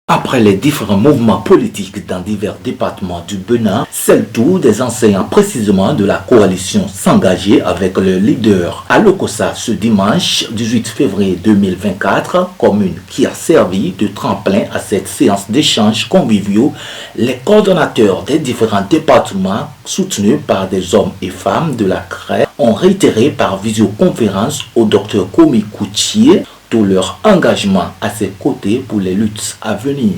Après les différents mouvements politiques dans divers départements du Bénin, c'est le tour des enseignants précisément de la coalition s'engager avec le leader à Lokossa ce dimanche 18 février 2024, commune qui a servi de tremplin à cette séance d'échanges conviviaux. Les coordonnateurs des différents départements, soutenus par des hommes et femmes de la CRE, ont réitéré par visioconférence au Dr Komi Koutié tout leur engagement à ses côtés pour les luttes à venir.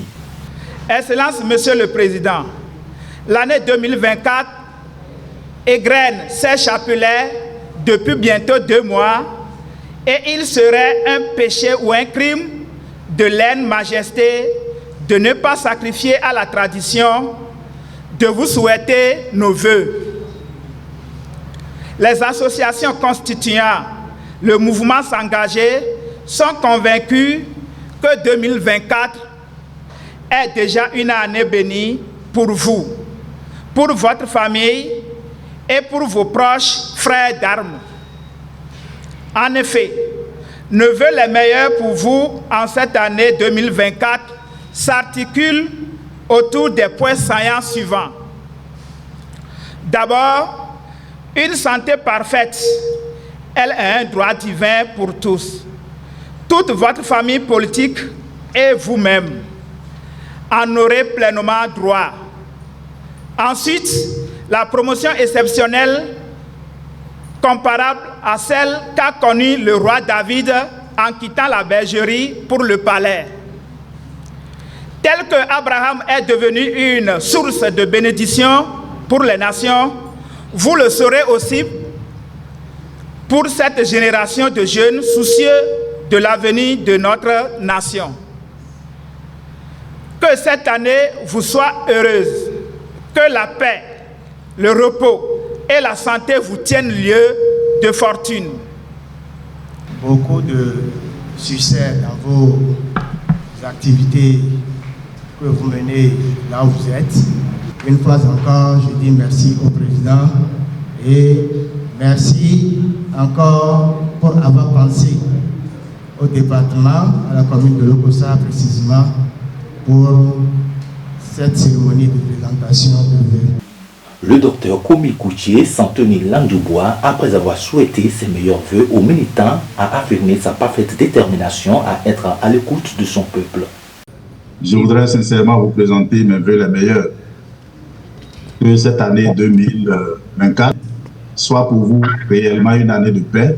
Excellence, Monsieur le Président, l'année 2024 égrène ses chapelets depuis bientôt 2 mois et il serait un péché ou un crime de lèse-majesté de ne pas sacrifier à la tradition, de vous souhaiter nos vœux. Les associations constituant le mouvement s'engager sont convaincus que 2024 est déjà une année bénie pour vous, pour votre famille et pour vos proches frères d'armes. En effet, nos vœux les meilleurs pour vous en cette année 2024 s'articulent autour des points saillants suivants. D'abord, une santé parfaite, elle est un droit divin pour tous. Toute votre famille politique et vous-même en aurez pleinement droit. Ensuite, la promotion exceptionnelle comparable à celle qu'a connue le roi David en quittant la bergerie pour le palais. Tel que Abraham est devenu une source de bénédiction pour les nations, vous le serez aussi pour cette génération de jeunes soucieux de l'avenir de notre nation. Que cette année vous soit heureuse, que la paix, le repos et la santé vous tiennent lieu de fortune. Beaucoup de succès dans vos activités que vous menez là où vous êtes. Une fois encore, je dis merci au président et merci encore pour avoir pensé au département, à la commune de Lokossa précisément, pour cette cérémonie de présentation de vœux. Le docteur Komi Koutié s'en tenait langue de bois après avoir souhaité ses meilleurs vœux aux militants, a affirmé sa parfaite détermination à être à l'écoute de son peuple. Je voudrais sincèrement vous présenter mes vœux les meilleurs. Que cette année 2024 soit pour vous réellement une année de paix,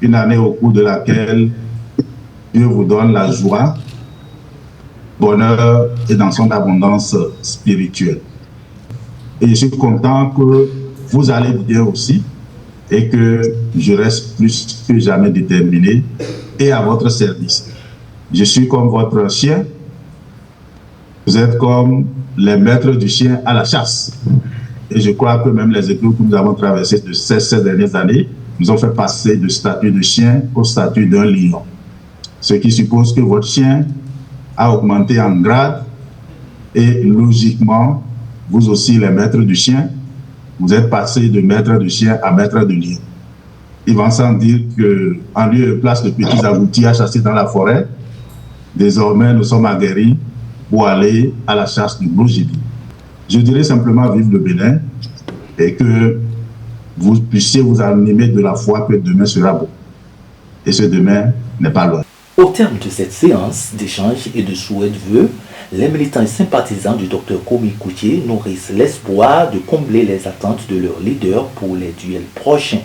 une année au cours de laquelle Dieu vous donne la joie, bonheur et dans son abondance spirituelle. Et je suis content que vous allez bien aussi et que je reste plus que jamais déterminé et à votre service. Je suis comme votre chien, vous êtes comme les maîtres du chien à la chasse. Et je crois que même les épreuves que nous avons traversées de ces dernières années nous ont fait passer du statut de chien au statut d'un lion. Ce qui suppose que votre chien a augmenté en grade et logiquement, vous aussi les maîtres du chien, vous êtes passé de maître de chien à maître de lion. Il va sans dire qu'en lieu et place de petits agoutis à chasser dans la forêt, désormais nous sommes aguerris pour aller à la chasse du gros gibier. Je dirais simplement vive le Bénin et que vous puissiez vous animer de la foi que demain sera beau. Et ce demain n'est pas loin. Au terme de cette séance d'échange et de souhait de vœux, les militants et sympathisants du Dr Komi Koutié nourrissent l'espoir de combler les attentes de leurs leaders pour les duels prochains.